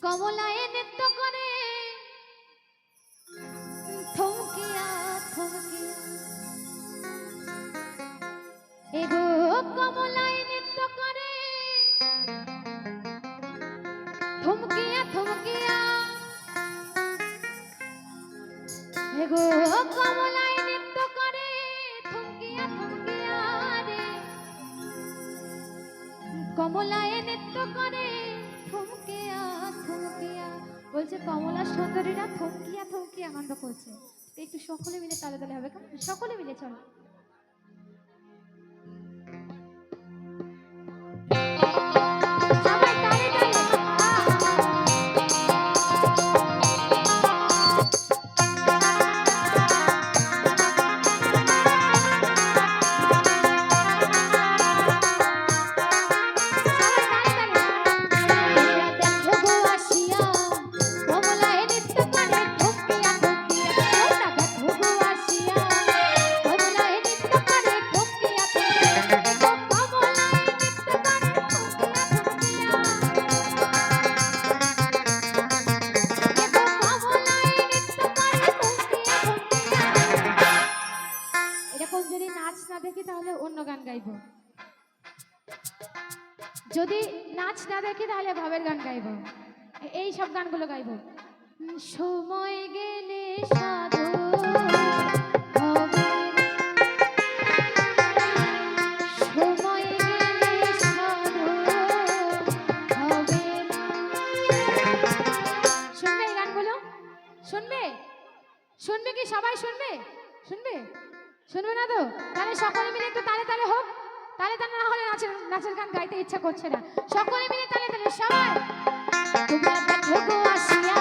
কমলায় নৃত্য করে থমকিয়া থমকিয়া, এগো কমলায় নৃত্য করে থমকিয়া থমকিয়া, এগো কমলায় নৃত্য করে থমকিয়া থমকিয়া রে, কমলায় নৃত্য করে থমকিয়া থমকিয়া। বলছে কমলার সুন্দরীরা থমকিয়া থমকিয়া আনন্দ করছে। একটু সকলে মিলে তালে তালে হবে, কেমন? সকলে মিলে চলো। যদি নাচ না দেখি তাহলে ভাবের গান গাইব, এই সব গানগুলো গাইব। সময় গেলে সাধু হবে, সময় গেলে সাধু হবে। শুনবে এই গানগুলো? শুনবে? শুনবে কি সবাই? শুনবে? শুনবে? শুনবে না তো? তাহলে সকলে মিলে একটু তালে তালে হোক। তালে তালে না হলে নাচের গান গাইতে ইচ্ছা করছে না। সকলে মিলে তালে তালে সবাই। তোমরা দেখো গো আসিয়া